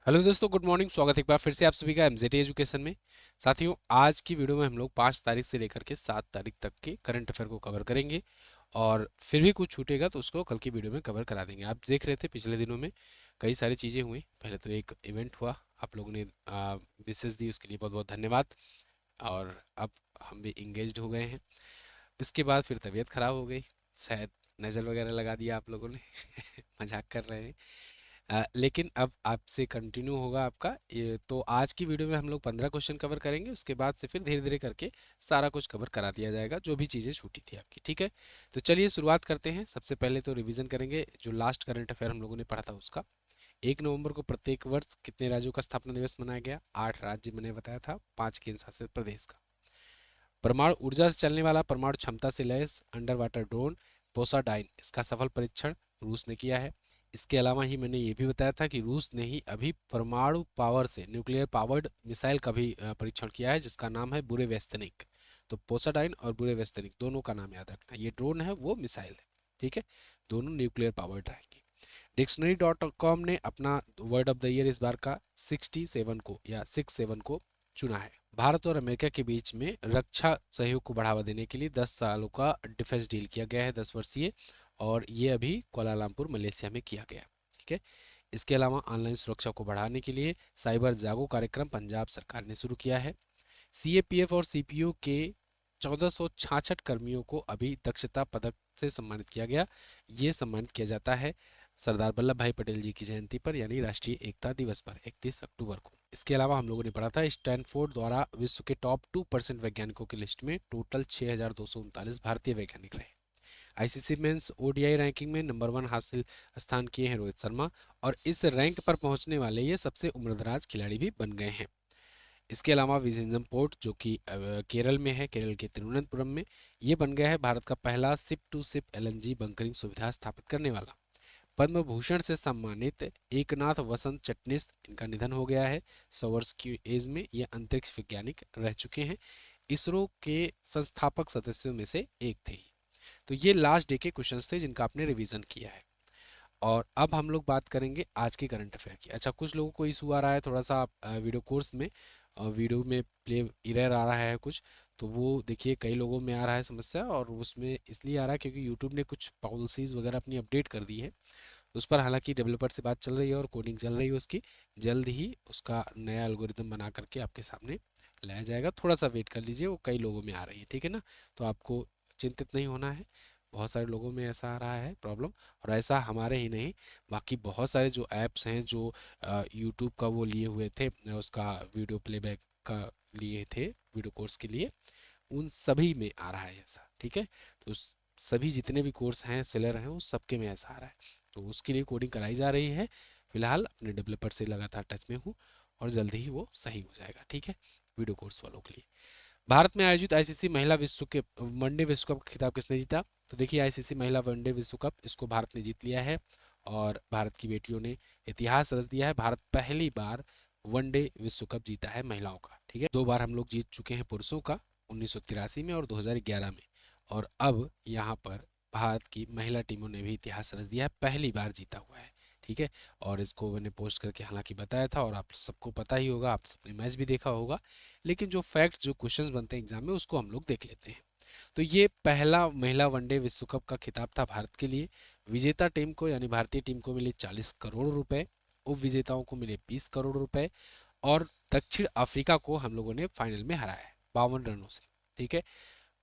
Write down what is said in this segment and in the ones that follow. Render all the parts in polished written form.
Hello दोस्तों, good morning. स्वागत है एक बार फिर से आप सभी का एमजेटी एजुकेशन में। साथियों, आज की वीडियो में हम लोग 5 तारीख से लेकर के 7 तारीख तक के करंट अफेयर को कवर करेंगे और फिर भी कुछ छूटेगा तो उसको कल की वीडियो में कवर करा देंगे। आप देख रहे थे पिछले दिनों में कई सारी चीज़ें हुई। पहले तो एक इवेंट हुआ, आप लोगों ने विशेष दी, उसके लिए बहुत बहुत धन्यवाद। और अब हम भी इंगेज्ड हो गए हैं। उसके बाद फिर तबीयत खराब हो गई, शायद नज़र वगैरह लगा दिया आप लोगों ने। मजाक कर रहे हैं। लेकिन अब आपसे कंटिन्यू होगा आपका ये। तो आज की वीडियो में हम लोग 15 क्वेश्चन कवर करेंगे, उसके बाद से फिर धीरे धीरे करके सारा कुछ कवर करा दिया जाएगा जो भी चीज़ें छूटी थी आपकी। ठीक है, तो चलिए शुरुआत करते हैं। सबसे पहले तो रिवीजन करेंगे जो लास्ट करंट अफेयर हम लोगों ने पढ़ा था उसका। 1 नवंबर को प्रत्येक वर्ष कितने राज्यों का स्थापना दिवस मनाया गया? 8 राज्य मैंने बताया था, 5 केंद्र शासित प्रदेश का। परमाणु ऊर्जा से चलने वाला परमाणु क्षमता से लैस अंडर वाटर ड्रोन पोसाडाइन, इसका सफल परीक्षण रूस ने किया है। इसके अलावा ही मैंने ये भी बताया था कि रूस ने ही अभी परमाणु पावर से न्यूक्लियर पावर्ड मिसाइल का भी परीक्षण किया है, जिसका नाम है बुरेवेस्तनिक। तो पोसाडाइन और बुरेवेस्तनिक दोनों का नाम याद रखना। ये ड्रोन है, वो मिसाइल है। ठीक है, दोनों न्यूक्लियर पावर्ड रहेंगी। डिक्शनरी.com ने अपना वर्ड ऑफ द ईयर इस बार का 67 को चुना है। भारत और अमेरिका के बीच में रक्षा सहयोग को बढ़ावा देने के लिए 10 सालों का डिफेंस डील किया गया है, 10 वर्षीय। और ये अभी कुआलालंपुर मलेशिया में किया गया। ठीक है, इसके अलावा ऑनलाइन सुरक्षा को बढ़ाने के लिए साइबर जागो कार्यक्रम पंजाब सरकार ने शुरू किया है। सीएपीएफ और सीपीओ के 1466 कर्मियों को अभी दक्षता पदक से सम्मानित किया गया। ये सम्मानित किया जाता है सरदार वल्लभ भाई पटेल जी की जयंती पर, यानी राष्ट्रीय एकता दिवस पर, 31 अक्टूबर को। इसके अलावा हम लोगों ने पढ़ा था स्टैनफोर्ड द्वारा विश्व के टॉप 2% वैज्ञानिकों की लिस्ट में टोटल 6239 भारतीय वैज्ञानिक रहे। आईसीसी मेंस ओडीआई रैंकिंग में नंबर 1 हासिल स्थान किए हैं रोहित शर्मा, और इस रैंक पर पहुंचने वाले ये सबसे उम्रदराज खिलाड़ी भी बन गए हैं। इसके अलावा विजिंजम पोर्ट जो कि केरल में है, केरल के तिरुवनंतपुरम में, ये बन गया है भारत का पहला ship to ship LNG bunkering सुविधा स्थापित करने वाला। पद्म भूषण से सम्मानित एकनाथ वसंत चटनिस, इनका निधन हो गया है 100 वर्ष की एज में। ये अंतरिक्ष वैज्ञानिक रह चुके हैं, इसरो के संस्थापक सदस्यों में से एक थे। तो ये लास्ट डे के क्वेश्चंस थे जिनका आपने रिवीजन किया है। और अब हम लोग बात करेंगे आज के करंट अफेयर की। अच्छा, कुछ लोगों को इशू आ रहा है थोड़ा सा वीडियो कोर्स में, वीडियो में प्ले एरर आ रहा है कुछ। तो वो देखिए, कई लोगों में आ रहा है समस्या, और उसमें इसलिए आ रहा है क्योंकि यूट्यूब ने कुछ पॉलिसीज़ वगैरह अपनी अपडेट कर दी है। उस पर हालांकि डेवलपर से बात चल रही है और कोडिंग चल रही है उसकी। जल्द ही उसका नया एल्गोरिदम बना करके आपके सामने लाया जाएगा। थोड़ा सा वेट कर लीजिए, वो कई लोगों में आ रही है। ठीक है ना, तो आपको चिंतित नहीं होना है। बहुत सारे लोगों में ऐसा आ रहा है प्रॉब्लम, और ऐसा हमारे ही नहीं, बाकी बहुत सारे जो ऐप्स हैं जो यूट्यूब का वो लिए हुए थे, उसका वीडियो प्लेबैक का लिए थे वीडियो कोर्स के लिए, उन सभी में आ रहा है ऐसा। ठीक है, तो सभी जितने भी कोर्स हैं सेलर हैं उस सबके में ऐसा आ रहा है। तो उसके लिए कोडिंग कराई जा रही है। फिलहाल अपने डेवलपर से लगातार टच में हूँ, और जल्द ही वो सही हो जाएगा। ठीक है, वीडियो कोर्स वालों के लिए। भारत में आयोजित आईसीसी महिला विश्व के वनडे विश्व कप का खिताब किसने जीता? तो देखिए, आईसीसी महिला वनडे विश्व कप इसको भारत ने जीत लिया है, और भारत की बेटियों ने इतिहास रच दिया है। भारत पहली बार वनडे विश्व कप जीता है महिलाओं का। ठीक है, 2 बार हम लोग जीत चुके हैं पुरुषों का, 1983 में और 2011 में। और अब यहाँ पर भारत की महिला टीमों ने भी इतिहास रच दिया है, पहली बार जीता हुआ है। ठीक है, और इसको मैंने पोस्ट करके हालांकि बताया था, और आप सबको पता ही होगा, आप सबने मैच भी देखा होगा। लेकिन जो फैक्ट्स, जो क्वेश्चंस बनते हैं एग्जाम में, उसको हम लोग देख लेते हैं। तो ये पहला महिला वनडे विश्व कप का खिताब था भारत के लिए। विजेता टीम को यानी भारतीय टीम को मिले 40 करोड़ रुपए, उप विजेताओं को मिले 20 करोड़ रुपए, और दक्षिण अफ्रीका को हम लोगों ने फाइनल में हराया है 52 रनों से। ठीक है,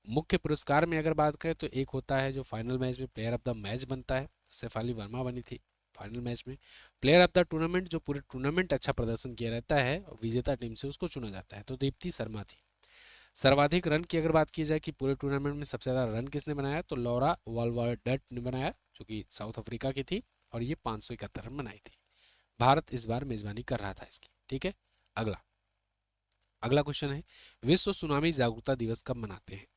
मुख्य पुरस्कार में अगर बात करें तो एक होता है जो फाइनल मैच में प्लेयर ऑफ द मैच बनता है, शेफाली वर्मा बनी थी फाइनल मैच में। प्लेयर ऑफ द टूर्नामेंट, जो पूरे टूर्नामेंट अच्छा प्रदर्शन किया रहता है विजेता टीम से, उसको चुना जाता है, तो दीप्ति शर्मा थी। सर्वाधिक रन की अगर बात की जाए कि पूरे टूर्नामेंट में सबसे ज़्यादा रन किसने बनाया, तो लॉरा वाल्वार्डेट ने बनाया, जो कि साउथ अफ्रीका की थी, और ये 571 रन बनाई थी। भारत इस बार मेजबानी कर रहा था इसकी। ठीक है, अगला अगला क्वेश्चन है, विश्व सुनामी जागरूकता दिवस कब मनाते हैं?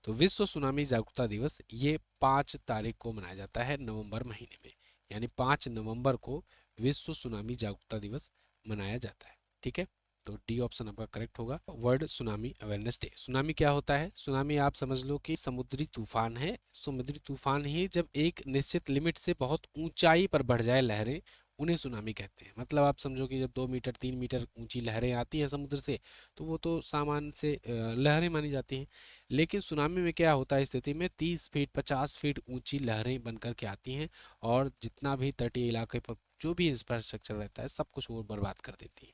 तो विश्व सुनामी जागरूकता दिवस ये 5 तारीख को मनाया जाता है नवंबर महीने में, यानी 5 नवंबर को विश्व सुनामी जागरूकता दिवस मनाया जाता है। ठीक है, तो डी ऑप्शन आपका करेक्ट होगा। World tsunami awareness day. Tsunami क्या होता है? सुनामी आप समझ लो कि समुद्री तूफान है। समुद्री तूफान ही जब एक निश्चित लिमिट से बहुत ऊंचाई पर बढ़ जाए लहरें, उन्हें सुनामी कहते हैं। मतलब आप समझो कि जब 2 मीटर 3 मीटर ऊंची लहरें आती हैं समुद्र से, तो वो तो सामान से लहरें मानी जाती हैं। लेकिन सुनामी में क्या होता है स्थिति में, 30 फीट 50 फीट ऊंची लहरें बनकर के आती हैं और जितना भी तटीय इलाके पर जो भी इंफ्रास्ट्रक्चर रहता है सब कुछ वो बर्बाद कर देती है।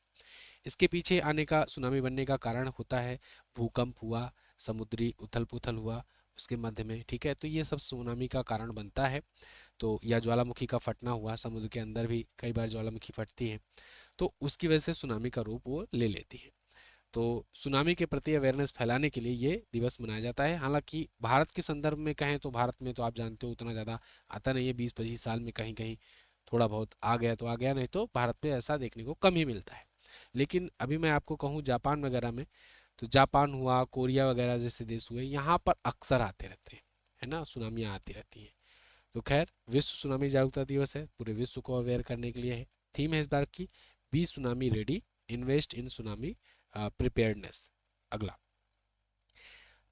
इसके पीछे आने का, सुनामी बनने का कारण होता है भूकंप हुआ, समुद्री उथल पुथल हुआ उसके मध्य में, ठीक है। तो ये सब सुनामी का कारण बनता है। तो या ज्वालामुखी का फटना हुआ, समुद्र के अंदर भी कई बार ज्वालामुखी फटती है, तो उसकी वजह से सुनामी का रूप वो ले लेती है। तो सुनामी के प्रति अवेयरनेस फैलाने के लिए ये दिवस मनाया जाता है। हालांकि भारत के संदर्भ में कहें तो भारत में तो आप जानते हो उतना ज़्यादा आता नहीं है, 20-25 साल में कहीं कहीं थोड़ा बहुत आ गया तो आ गया, नहीं तो भारत में ऐसा देखने को कम ही मिलता है। लेकिन अभी मैं आपको कहूँ जापान वगैरह में, तो जापान हुआ, कोरिया वगैरह जैसे देश हुए, यहाँ पर अक्सर आते रहते हैं, है ना, सुनामियाँ आती रहती हैं। तो खैर, विश्व सुनामी जागरूकता दिवस है, पूरे विश्व को अवेयर करने के लिए है। थीम है इस बार की be tsunami ready, invest in tsunami preparedness. अगला,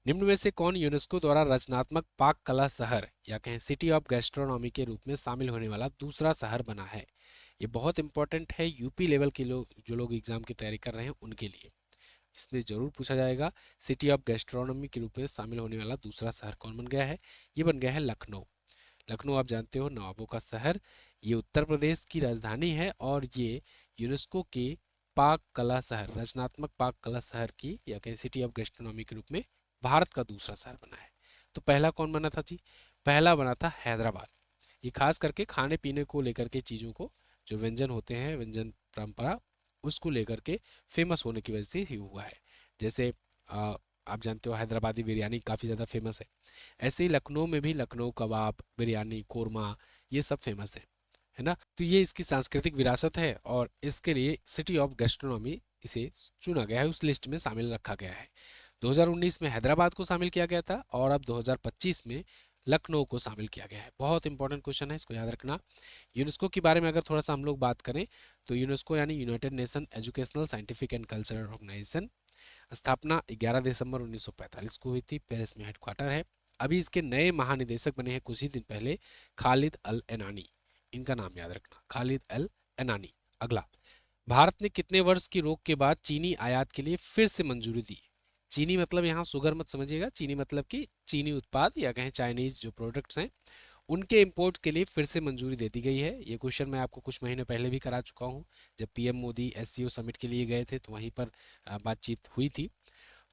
निम्न में से कौन यूनेस्को द्वारा रचनात्मक पाक कला शहर या कहें सिटी ऑफ गैस्ट्रोनॉमी के रूप में शामिल होने वाला दूसरा शहर बना है? ये बहुत इंपॉर्टेंट है यूपी लेवल के लोग, जो लोग एग्जाम की तैयारी कर रहे हैं उनके लिए इसमें जरूर पूछा जाएगा। सिटी ऑफ गैस्ट्रोनॉमी के रूप में शामिल होने वाला दूसरा शहर कौन बन गया है? ये बन गया है लखनऊ। लखनऊ आप जानते हो नवाबों का शहर, ये उत्तर प्रदेश की राजधानी है और ये यूनेस्को के पाक कला शहर, रचनात्मक पाक कला शहर की या कहें सिटी ऑफ गैस्ट्रोनॉमी के रूप में भारत का दूसरा शहर बना है। तो पहला कौन बना था जी? पहला बना था हैदराबाद। ये खास करके खाने पीने को लेकर के चीज़ों को, जो व्यंजन होते हैं, व्यंजन परंपरा, उसको लेकर के फेमस होने की वजह से ही हुआ है। जैसे आप जानते हो हैदराबादी बिरयानी काफ़ी ज़्यादा फेमस है, ऐसे ही लखनऊ में भी लखनऊ कबाब, बिरयानी, कोरमा, ये सब फेमस है ना। तो ये इसकी सांस्कृतिक विरासत है और इसके लिए सिटी ऑफ गैस्ट्रोनॉमी इसे चुना गया है, उस लिस्ट में शामिल रखा गया है। 2019 में हैदराबाद को शामिल किया गया था और अब 2025 में लखनऊ को शामिल किया गया है। बहुत इंपॉर्टेंट क्वेश्चन है, इसको याद रखना। यूनेस्को के बारे में अगर थोड़ा सा हम लोग बात करें, तो यूनेस्को यानी United Nation Educational Scientific and Cultural Organization, स्थापना 11 दिसंबर 1945 को हुई थी, पेरिस में हेडक्वार्टर है। अभी इसके नए महानिदेशक बने हैं कुछ ही दिन पहले, खालिद अल एनानी। इनका नाम याद रखना, खालिद अल एनानी। अगला, भारत ने कितने वर्ष की रोक के बाद चीनी आयात के लिए फिर से मंजूरी दी? चीनी मतलब यहाँ शुगर मत समझिएगा, चीनी मतलब कि चीनी उत्पाद या कहें चाइनीज जो प्रोडक्ट्स हैं उनके इंपोर्ट के लिए फिर से मंजूरी दे दी गई है। ये क्वेश्चन मैं आपको कुछ महीने पहले भी करा चुका हूँ, जब पीएम मोदी एससीओ समिट के लिए गए थे तो वहीं पर बातचीत हुई थी।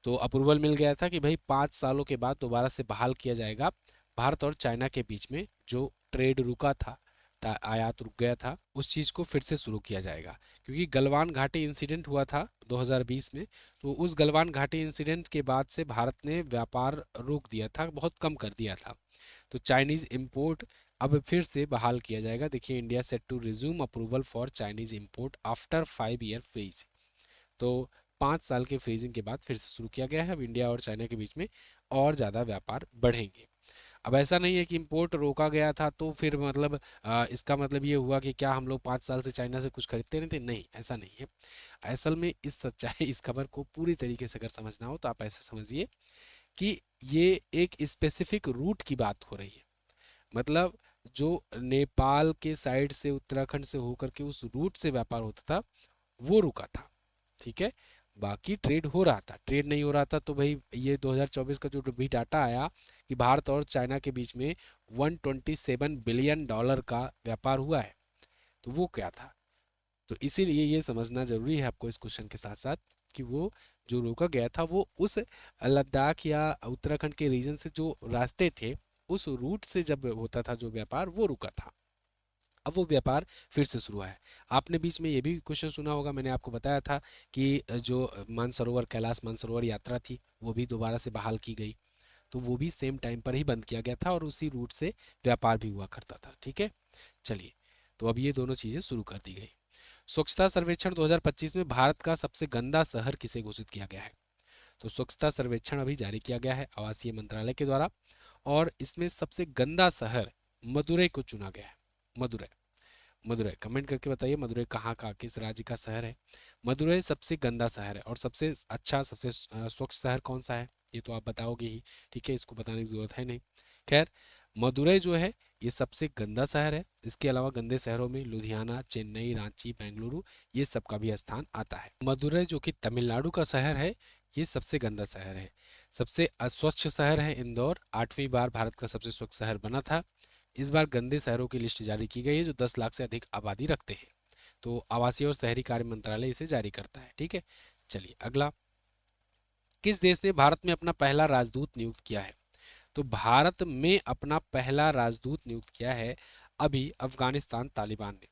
तो अप्रूवल मिल गया था कि भाई 5 सालों के बाद दोबारा से बहाल किया जाएगा भारत और चाइना के बीच में जो ट्रेड रुका था, आयात रुक गया था, उस चीज़ को फिर से शुरू किया जाएगा। क्योंकि गलवान घाटी इंसिडेंट हुआ था 2020 में, तो उस गलवान घाटी इंसिडेंट के बाद से भारत ने व्यापार रोक दिया था, बहुत कम कर दिया था। तो चाइनीज़ इंपोर्ट अब फिर से बहाल किया जाएगा। देखिए, India set to resume approval for Chinese import after 5 year freeze. तो 5 साल के फ्रीजिंग के बाद फिर से शुरू किया गया है। अब इंडिया और चाइना के बीच में और ज़्यादा व्यापार बढ़ेंगे। अब ऐसा नहीं है कि इंपोर्ट रोका गया था तो फिर मतलब इसका मतलब ये हुआ कि क्या हम लोग 5 साल से चाइना से कुछ खरीदते नहीं थे? नहीं, ऐसा नहीं है। असल में इस सच्चाई, इस खबर को पूरी तरीके से अगर समझना हो तो आप ऐसे समझिए कि ये एक स्पेसिफिक रूट की बात हो रही है। मतलब जो नेपाल के साइड से, उत्तराखंड से होकर के उस रूट से व्यापार होता था वो रुका था, ठीक है। बाकी ट्रेड हो रहा था, ट्रेड नहीं हो रहा था तो भाई ये 2024 का जो भी डाटा आया कि भारत और चाइना के बीच में 127 बिलियन डॉलर का व्यापार हुआ है, तो वो क्या था? तो इसीलिए ये समझना जरूरी है आपको इस क्वेश्चन के साथ साथ कि वो जो रोका गया था वो उस लद्दाख या उत्तराखंड के रीजन से जो रास्ते थे, उस रूट से जब होता था जो व्यापार, वो रुका था। अब वो व्यापार फिर से शुरू हुआ है। आपने बीच में ये भी क्वेश्चन सुना होगा, मैंने आपको बताया था कि जो मानसरोवर, कैलाश मानसरोवर यात्रा थी वो भी दोबारा से बहाल की गई। तो वो भी सेम टाइम पर ही बंद किया गया था और उसी रूट से व्यापार भी हुआ करता था, ठीक है। चलिए, तो अब ये दोनों चीज़ें शुरू कर दी गई। स्वच्छता सर्वेक्षण 2025 में भारत का सबसे गंदा शहर किसे घोषित किया गया है? तो स्वच्छता सर्वेक्षण अभी जारी किया गया है आवासीय मंत्रालय के द्वारा और इसमें सबसे गंदा शहर मदुरई को चुना गया है। मदुरई, मदुरई कमेंट करके बताइए मदुरई कहाँ का, किस राज्य का शहर है? मदुरई सबसे गंदा शहर है और सबसे अच्छा, सबसे स्वच्छ शहर कौन सा है ये तो आप बताओगे ही, ठीक है, इसको बताने की जरूरत है नहीं। खैर, मदुरई जो है ये सबसे गंदा शहर है। इसके अलावा गंदे शहरों में लुधियाना, चेन्नई, रांची, बेंगलुरु, ये सब का भी स्थान आता है। मदुरई जो कि तमिलनाडु का शहर है, ये सबसे गंदा शहर है। सबसे अस्वच्छ शहर है इंदौर, 8वीं बार भारत का सबसे स्वच्छ शहर बना था। इस बार गंदे शहरों की लिस्ट जारी की गई है जो 10 लाख से अधिक आबादी रखते हैं। तो आवासीय और शहरी कार्य मंत्रालय इसे जारी करता है। ठीक है, चलिए अगला। किस देश ने भारत में अपना पहला राजदूत नियुक्त किया है? तो भारत में अपना पहला राजदूत नियुक्त किया है अभी अफगानिस्तान तालिबान ने।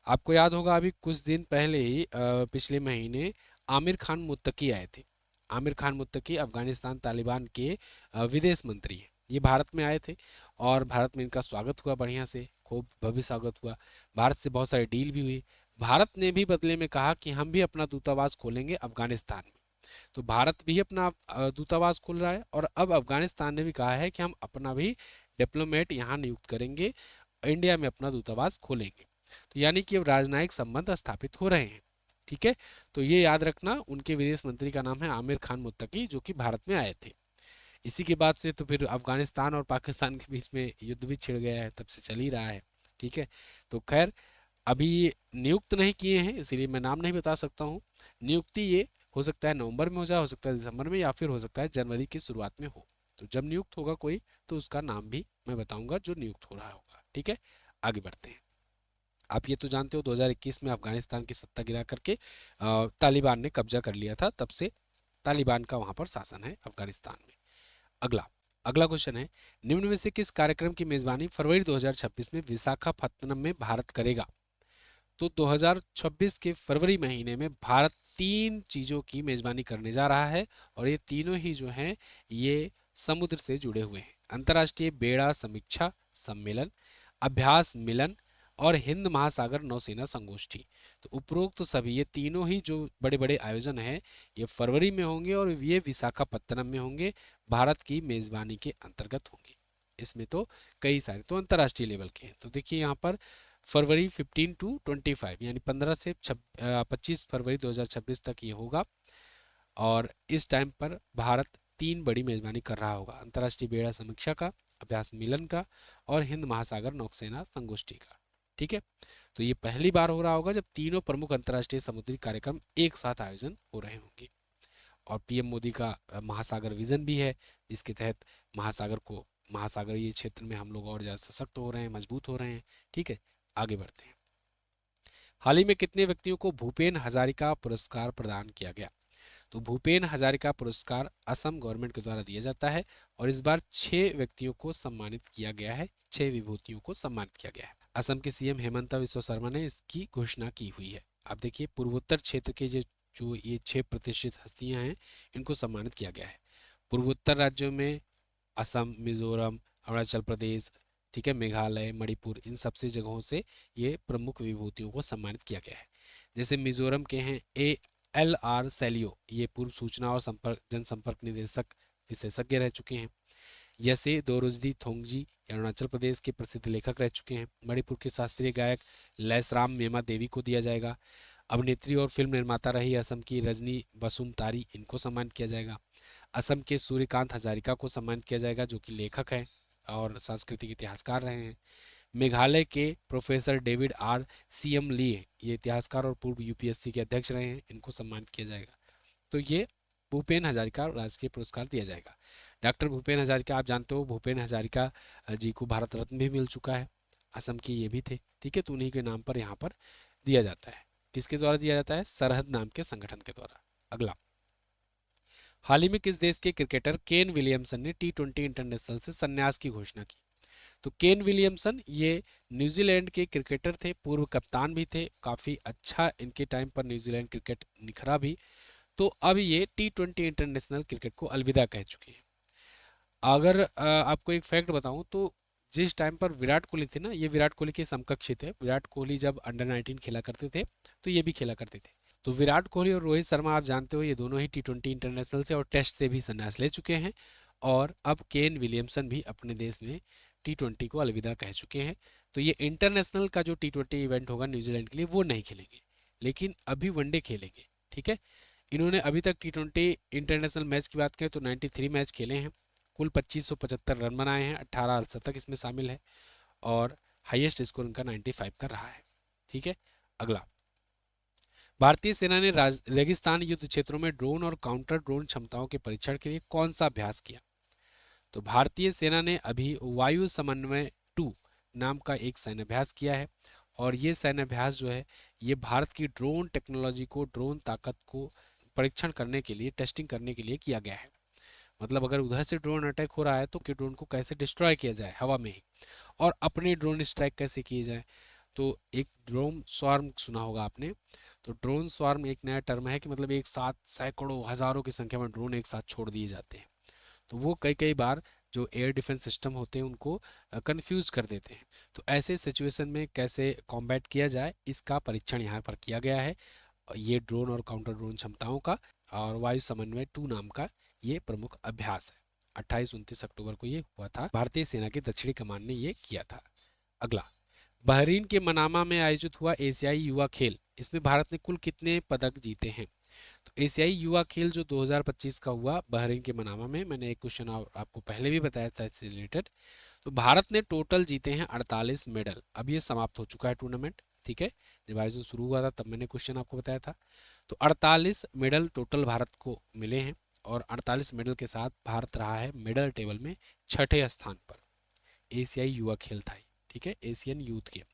आपको याद होगा अभी कुछ दिन पहले ही पिछले महीने आमिर खान मुत्तकी आए थे। आमिर खान मुत्तकी अफगानिस्तान तालिबान के विदेश मंत्री हैं। ये भारत में आए थे और भारत में इनका स्वागत हुआ, बढ़िया से खूब भव्य स्वागत हुआ। भारत से बहुत सारी डील भी हुई। भारत ने भी बदले में कहा कि हम भी अपना दूतावास खोलेंगे अफगानिस्तान में। तो भारत भी अपना दूतावास खोल रहा है और अब अफगानिस्तान ने भी कहा है कि हम अपना भी डिप्लोमेट यहाँ नियुक्त करेंगे, इंडिया में अपना दूतावास खोलेंगे। तो यानी कि अब राजनयिक संबंध स्थापित हो रहे हैं। ठीक है, तो ये याद रखना, उनके विदेश मंत्री का नाम है आमिर खान मुत्तकी, जो कि भारत में आए थे। इसी के बाद से तो फिर अफगानिस्तान और पाकिस्तान के बीच में युद्ध भी छिड़ गया है, तब से चल ही रहा है। ठीक है, तो खैर अभी नियुक्त नहीं किए हैं इसीलिए मैं नाम नहीं बता सकता हूँ। नियुक्ति ये हो सकता है नवंबर में हो जाए, हो सकता है दिसंबर में, या फिर हो सकता है जनवरी की शुरुआत में हो। तो जब नियुक्त होगा कोई तो उसका नाम भी मैं बताऊंगा जो नियुक्त हो रहा होगा। ठीक है, आगे बढ़ते हैं। आप ये तो जानते हो 2021 में अफगानिस्तान की सत्ता गिरा करके तालिबान ने कब्जा कर लिया था, तब से तालिबान का वहां पर शासन है अफगानिस्तान में। अगला अगला क्वेश्चन है, निम्न में से किस कार्यक्रम की मेजबानी फरवरी 2026 में विशाखापत्तनम में भारत करेगा? तो 2026 के फरवरी महीने में भारत 3 चीज़ों की मेजबानी करने जा रहा है और ये तीनों ही जो हैं ये समुद्र से जुड़े हुए हैं। अंतर्राष्ट्रीय बेड़ा समीक्षा सम्मेलन, अभ्यास मिलन और हिंद महासागर नौसेना संगोष्ठी। तो उपरोक्त तो सभी ये तीनों ही जो बड़े बड़े आयोजन हैं ये फरवरी में होंगे और ये विशाखापत्तनम में होंगे, भारत की मेजबानी के अंतर्गत होंगे। इसमें तो कई सारे तो अंतर्राष्ट्रीय लेवल के हैं। तो देखिए यहाँ पर फरवरी 15 टू 25 यानी 15 से 25 फरवरी 2026 तक ये होगा और इस टाइम पर भारत 3 बड़ी मेजबानी कर रहा होगा, अंतर्राष्ट्रीय बेड़ा समीक्षा का, अभ्यास मिलन का और हिंद महासागर नौसेना संगोष्ठी का। ठीक है, तो ये पहली बार हो रहा होगा जब तीनों प्रमुख अंतर्राष्ट्रीय समुद्री कार्यक्रम एक साथ आयोजन हो रहे होंगे। और पीएम मोदी का महासागर विजन भी है, जिसके तहत महासागरीय क्षेत्र में हम लोग और ज़्यादा सशक्त हो रहे हैं, मजबूत हो रहे हैं। ठीक है, आगे बढ़ते हैं। हाल ही में कितने व्यक्तियों को भूपेन हजारिका पुरस्कार प्रदान किया गया? तो भूपेन हजारिका पुरस्कार असम गवर्नमेंट के द्वारा दिया जाता है और इस बार 6 व्यक्तियों को सम्मानित किया गया है, 6 विभूतियों को सम्मानित किया गया है। असम के सीएम हेमंता बिस्वा शर्मा ने इसकी घोषणा की हुई है। आप देखिए पूर्वोत्तर क्षेत्र के जो ये 6 प्रतिष्ठित हस्तियां हैं इनको सम्मानित किया गया है। पूर्वोत्तर राज्यों में असम, मिजोरम, अरुणाचल प्रदेश, ठीक है, मेघालय, मणिपुर, इन सबसे जगहों से ये प्रमुख विभूतियों को सम्मानित किया गया है। जैसे मिजोरम के हैं ALR सैलियो, ये पूर्व सूचना और जनसंपर्क निदेशक विशेषज्ञ रह चुके हैं। यसे दोरुजदी थोंगजी अरुणाचल प्रदेश के प्रसिद्ध लेखक रह चुके हैं। मणिपुर के शास्त्रीय गायक लैसराम मेमा देवी को दिया जाएगा। अभिनेत्री और फिल्म निर्माता रही असम की रजनी बसुमतारी, इनको सम्मानित किया जाएगा। असम के सूर्यकांत हजारिका को सम्मानित किया जाएगा जो कि लेखक हैं और सांस्कृतिक इतिहासकार रहे हैं। मेघालय के प्रोफेसर डेविड RCM ली, ये इतिहासकार और पूर्व UPSC के अध्यक्ष रहे हैं, इनको सम्मानित किया जाएगा। तो ये भूपेन हजारिका राष्ट्रीय पुरस्कार दिया जाएगा। डॉक्टर भूपेन हजारिका, आप जानते हो भूपेन हजारिका जी को भारत रत्न भी मिल चुका है, असम के ये भी थे। ठीक है, तो उन्हीं के नाम पर यहाँ पर दिया जाता है। किसके द्वारा दिया जाता है? सरहद नाम के संगठन के द्वारा। अगला, हाल ही में किस देश के क्रिकेटर केन विलियमसन ने T20 इंटरनेशनल से संन्यास की घोषणा की? तो केन विलियमसन ये न्यूजीलैंड के क्रिकेटर थे, पूर्व कप्तान भी थे, काफ़ी अच्छा इनके टाइम पर न्यूजीलैंड क्रिकेट निखरा भी। तो अब ये T20 इंटरनेशनल क्रिकेट को अलविदा कह चुके हैं। अगर आपको एक फैक्ट बताऊं तो जिस टाइम पर विराट कोहली थे ना, ये विराट कोहली के समकक्ष थे। विराट कोहली जब अंडर 19 खेला करते थे तो ये भी खेला करते थे। तो विराट कोहली और रोहित शर्मा, आप जानते हो, ये दोनों ही T20 इंटरनेशनल से और टेस्ट से भी संन्यास ले चुके हैं। और अब केन विलियमसन भी अपने देश में T20 को अलविदा कह चुके हैं। तो ये इंटरनेशनल का जो T20 इवेंट होगा न्यूजीलैंड के लिए वो नहीं खेलेंगे, लेकिन अभी वनडे खेलेंगे। ठीक है, इन्होंने अभी तक T20 इंटरनेशनल मैच की बात करें तो 93 मैच खेले हैं, कुल 2575 रन बनाए हैं, 18 अर्धशतक इसमें शामिल है और हाईएस्ट स्कोर इनका 95 का रहा है। ठीक है, अगला, भारतीय सेना ने रेगिस्तान युद्ध क्षेत्रों में ड्रोन और काउंटर ड्रोन क्षमताओं के परीक्षण के लिए कौन सा अभ्यास किया? तो भारतीय सेना ने अभी वायु समन्वय 2 नाम का एक सैन्य अभ्यास किया है, और ये सैन्य अभ्यास जो है ये भारत की ड्रोन टेक्नोलॉजी को, ड्रोन ताकत को परीक्षण करने के लिए, टेस्टिंग करने के लिए किया गया है। मतलब अगर उधर से ड्रोन अटैक हो रहा है तो कि ड्रोन को कैसे डिस्ट्रॉय किया जाए हवा में ही, और अपने ड्रोन स्ट्राइक कैसे किए जाए। तो एक ड्रोन स्वार्म सुना होगा आपने, तो ड्रोन स्वार्म एक नया टर्म है कि मतलब एक साथ सैकड़ों हजारों की संख्या में ड्रोन एक साथ छोड़ दिए जाते हैं। तो वो कई कई बार जो एयर डिफेंस सिस्टम होते हैं उनको कंफ्यूज कर देते हैं। तो ऐसे सिचुएशन में कैसे कॉम्बैट किया जाए, इसका परीक्षण यहाँ पर किया गया है। ये ड्रोन और काउंटर ड्रोन क्षमताओं का, और वायु समन्वय 2 नाम का ये प्रमुख अभ्यास है। 28-29 अक्टूबर को ये हुआ था, भारतीय सेना की दक्षिणी कमान ने ये किया था। अगला, बहरीन के मनामा में आयोजित हुआ एशियाई युवा खेल, इसमें भारत ने कुल कितने पदक जीते हैं? तो एशियाई युवा खेल जो 2025 का हुआ बहरीन के मनामा में, मैंने एक क्वेश्चन आपको पहले भी बताया था इससे रिलेटेड। तो भारत ने टोटल जीते हैं 48 मेडल। अब ये समाप्त हो चुका है टूर्नामेंट, ठीक है। जब आयोजन शुरू हुआ था तब मैंने क्वेश्चन आपको बताया था। तो 48 मेडल टोटल भारत को मिले हैं, और 48 मेडल के साथ भारत रहा है मेडल टेबल में 6ठे स्थान पर। एशियाई युवा खेल था, ठीक है, एशियन यूथ गेम।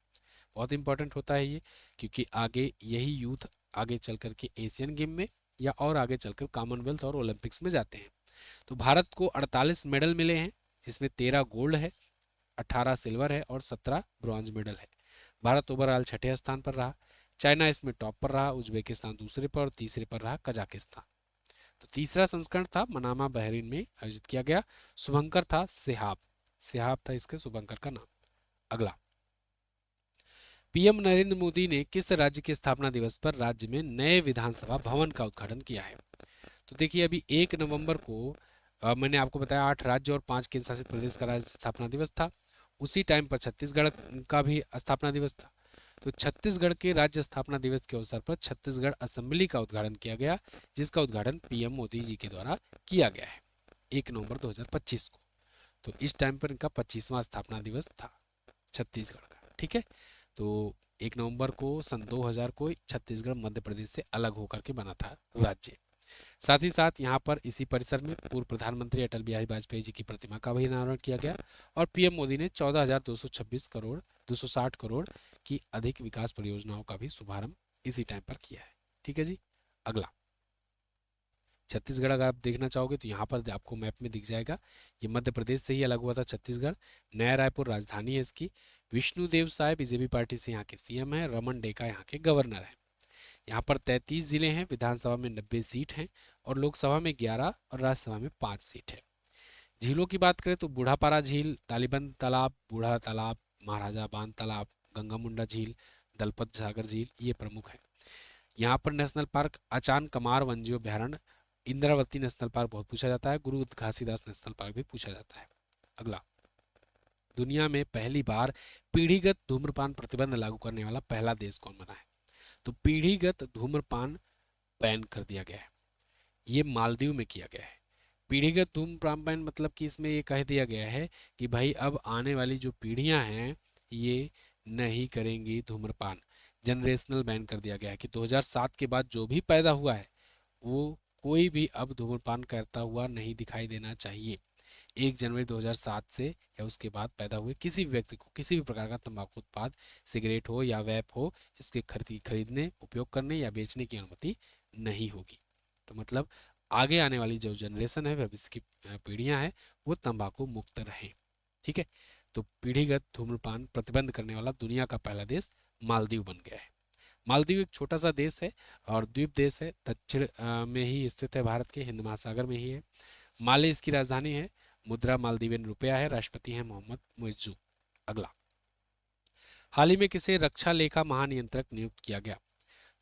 बहुत इंपॉर्टेंट होता है ये, क्योंकि आगे यही यूथ आगे चल करके एशियन गेम में या और आगे चलकर कॉमनवेल्थ और ओलंपिक्स में जाते हैं। तो भारत को 48 मेडल मिले हैं, जिसमें 13 गोल्ड है, 18 सिल्वर है और 17 ब्रॉन्ज मेडल है। भारत ओवरऑल 6ठे स्थान पर रहा। चाइना इसमें टॉप पर रहा, उज्बेकिस्तान दूसरे पर, और तीसरे पर रहा कजाकिस्तान। तो तीसरा संस्करण था मनामा बहरीन में आयोजित किया गया। शुभंकर था सेहाब, सेहाब था इसके शुभंकर का नाम। अगला, पीएम नरेंद्र मोदी ने किस राज्य के स्थापना दिवस पर राज्य में नए विधानसभा भवन का उद्घाटन किया है? तो देखिए, अभी 1 नवंबर को मैंने आपको बताया 8 राज्य और 5 केंद्र शासित प्रदेश का राज्य स्थापना दिवस था। उसी टाइम पर छत्तीसगढ़ का भी स्थापना दिवस था। तो छत्तीसगढ़ के राज्य स्थापना दिवस के अवसर पर छत्तीसगढ़ असेंबली का उद्घाटन किया गया, जिसका उद्घाटन पीएम मोदी जी के द्वारा किया गया है 1 नवंबर 2025 को। तो इस टाइम पर इनका 25वां स्थापना दिवस था छत्तीसगढ़ का, ठीक है। तो 1 नवंबर को सन 2000 को छत्तीसगढ़ मध्य प्रदेश से अलग होकर के बना था राज्य। साथ ही साथ यहाँ पर इसी परिसर में पूर्व प्रधानमंत्री अटल बिहारी वाजपेयी जी की प्रतिमा का भी अनावरण किया गया, और पीएम मोदी ने 14,226 करोड़ 260 करोड़ की अधिक विकास परियोजनाओं का भी शुभारंभ इसी टाइम पर किया है, ठीक है जी। अगला, छत्तीसगढ़ अगर आप देखना चाहोगे तो यहाँ पर आपको मैप में दिख जाएगा, ये मध्य प्रदेश से ही अलग हुआ था छत्तीसगढ़। नया रायपुर राजधानी है इसकी। विष्णुदेव साय बीजेपी पार्टी से यहाँ के सीएम है, रमन डेका यहाँ के गवर्नर हैं। यहाँ पर 33 जिले हैं, विधानसभा में 90 सीट हैं, और लोकसभा में 11 और राज्यसभा में 5 सीट है। झीलों की बात करें तो बूढ़ापारा झील, तालीबंद तालाब, बूढ़ा तालाब, महाराजा बांध तालाब, गंगा मुंडा झील, दलपत सागर झील, ये प्रमुख है। यहाँ पर नेशनल पार्क अचान कमार वन्यजीव अभ्यारण्य, इंद्रावती नेशनल पार्क बहुत पूछा जाता है, गुरु घासीदास नेशनल पार्क भी पूछा जाता है। अगला, दुनिया में पहली बार पीढ़ीगत धूम्रपान प्रतिबंध लागू करने वाला पहला देश कौन बना है? तो पीढ़ीगत धूम्रपान बैन कर दिया गया है, ये मालदीव में किया गया है। पीढ़ीगत धूम्रपान बैन मतलब कि इसमें ये कह दिया गया है कि भाई अब आने वाली जो पीढ़ियां हैं ये नहीं करेंगी धूम्रपान। जनरेशनल बैन कर दिया गया है कि 2007 के बाद जो भी पैदा हुआ है वो कोई भी अब धूम्रपान करता हुआ नहीं दिखाई देना चाहिए। 1 जनवरी 2007 से या उसके बाद पैदा हुए किसी भी व्यक्ति को किसी भी प्रकार का तंबाकू उत्पाद, सिगरेट हो या वैप हो, इसके खरीदने, उपयोग करने या बेचने की अनुमति नहीं होगी। तो मतलब आगे आने वाली जो जनरेशन है, भविष्य की पीढ़ियां हैं, वो तंबाकू मुक्त रहें, ठीक है। तो पीढ़ीगत धूम्रपान प्रतिबंध करने वाला दुनिया का पहला देश मालदीव बन गया है। मालदीव एक छोटा सा देश है और द्वीप देश है, दक्षिण में ही स्थित है, भारत के हिंद महासागर में ही है। माले इसकी राजधानी है। मुद्रा मालदीवियन रुपया है। राष्ट्रपति हैं मोहम्मद मुइज्जू। अगला, हाल ही में किसे रक्षा लेखा महानियंत्रक नियुक्त किया गया?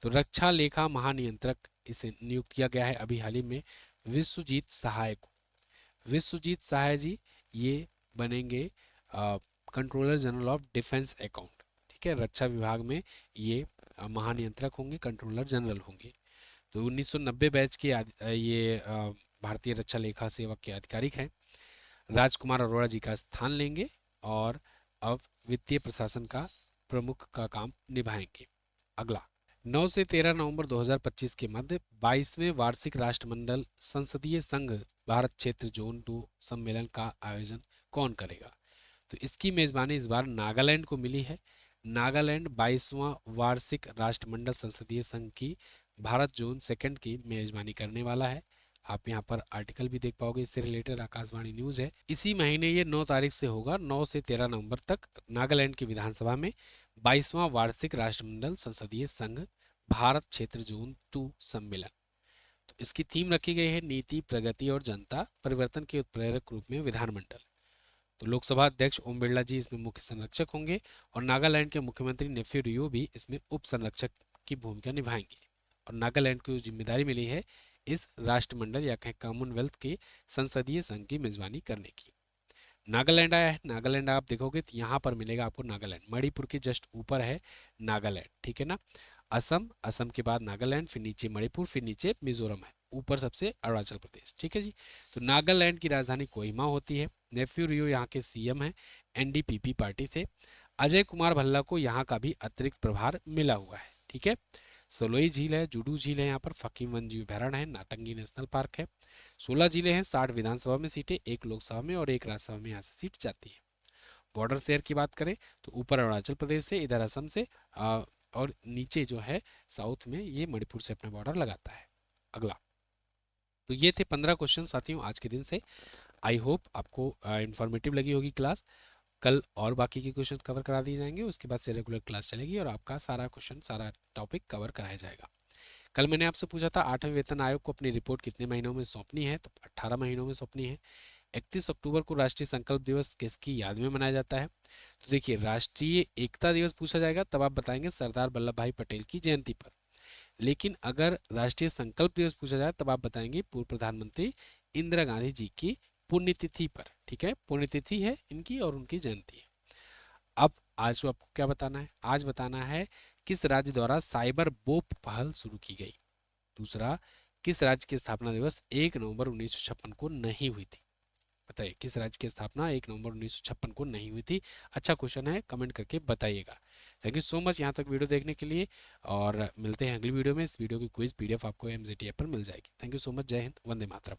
तो रक्षा लेखा महानियंत्रक इसे नियुक्त किया गया है अभी हाल ही में विश्वजीत सहाय को। विश्वजीत सहाय जी ये बनेंगे controller general of defence account, ठीक है। रक्षा विभाग में ये महानियंत्रक होंगे, कंट्रोलर जनरल होंगे। तो 1990 बैच के ये भारतीय रक्षा लेखा सेवक के आधिकारिक हैं। राजकुमार अरोड़ा जी का स्थान लेंगे, और अब वित्तीय प्रशासन का प्रमुख का काम निभाएंगे। अगला, 9 से 13 नवंबर 2025 के मध्य 22वें वार्षिक राष्ट्रमंडल संसदीय संघ भारत क्षेत्र जोन 2 सम्मेलन का आयोजन कौन करेगा? तो इसकी मेजबानी इस बार नागालैंड को मिली है। नागालैंड 22वां वार्षिक राष्ट्रमंडल संसदीय संघ की भारत जोन सेकंड की मेजबानी करने वाला है। आप यहाँ पर आर्टिकल भी देख पाओगे, इससे रिलेटेड आकाशवाणी न्यूज है। इसी महीने ये 9 तारीख से होगा, 9 से 13 नवंबर तक नागालैंड की विधानसभा में 22वां वार्षिक राष्ट्रमंडल संसदीय संघ भारत क्षेत्र जोन 2 सम्मेलन। तो इसकी थीम रखी गई है नीति, प्रगति और जनता परिवर्तन के उत्प्रेरक रूप में विधानमंडल। तो लोकसभा अध्यक्ष ओम बिरला जी इसमें मुख्य संरक्षक होंगे और नागालैंड के मुख्यमंत्री नेफ्यू रियो भी इसमें उप संरक्षक की भूमिका निभाएंगे। और नागालैंड को जिम्मेदारी मिली है इस राष्ट्रमंडल या कहें कॉमनवेल्थ के संसदीय संघ की मेजबानी करने की। नागालैंड आया है, नागालैंड आप देखोगे तो यहाँ पर मिलेगा आपको नागालैंड, मणिपुर के जस्ट ऊपर है नागालैंड, ठीक है ना। असम, असम के बाद नागालैंड, फिर नीचे मणिपुर, फिर नीचे मिजोरम है, ऊपर सबसे अरुणाचल प्रदेश, ठीक है जी। तो नागालैंड की राजधानी कोहिमा होती है। नेफ्यू रियो यहाँ के सीएम हैं एनडीपीपी पार्टी से। अजय कुमार भल्ला को यहाँ का भी अतिरिक्त प्रभार मिला हुआ है, ठीक है। सोलोई झील है, जुडू झील है, यहाँ पर फकीम वन्यजीव अभयारण्य है, नाटंगी नेशनल पार्क है। 16 जिले हैं, 60 विधानसभा में सीटें, एक लोकसभा में और एक राज्यसभा में यहाँ से सीट जाती है। बॉर्डर शेयर की बात करें तो ऊपर अरुणाचल प्रदेश से, इधर असम से, और नीचे जो है साउथ में ये मणिपुर से अपना बॉर्डर लगाता है। अगला, तो ये थे 15 क्वेश्चन साथियों आज के दिन से। आई होप आपको इन्फॉर्मेटिव लगी होगी क्लास। कल और बाकी के क्वेश्चन कवर करा दिए जाएंगे, उसके बाद से रेगुलर क्लास चलेगी और आपका सारा क्वेश्चन, सारा टॉपिक कवर कराया जाएगा। कल मैंने आपसे पूछा था 8वें वेतन आयोग को अपनी रिपोर्ट कितने महीनों में सौंपनी है, तो 18 महीनों में सौंपनी है। 31 अक्टूबर को राष्ट्रीय संकल्प दिवस किसकी याद में मनाया जाता है? तो देखिए, राष्ट्रीय एकता दिवस पूछा जाएगा तब आप बताएंगे सरदार वल्लभ भाई पटेल की जयंती पर। लेकिन अगर राष्ट्रीय संकल्प दिवस पूछा जाए तब आप बताएंगे पूर्व प्रधानमंत्री इंदिरा गांधी जी की पुण्यतिथि पर, ठीक है। पुण्यतिथि है इनकी और उनकी जयंती है। अब आज तो आपको क्या बताना है? आज बताना है किस राज्य द्वारा साइबर बोप पहल शुरू की गई। दूसरा, किस राज्य की स्थापना दिवस 1 नवंबर 1956 को नहीं हुई थी? बताइए, किस राज्य की स्थापना 1 नवंबर 1956 को नहीं हुई थी? अच्छा क्वेश्चन है, कमेंट करके बताइएगा। थैंक यू सो मच यहाँ तक वीडियो देखने के लिए, और मिलते हैं अगली वीडियो में। इस वीडियो की क्विज पीडीएफ आपको एमजीटी ऐप पर मिल जाएगी। थैंक यू सो मच, जय हिंद, वंदे मातरम।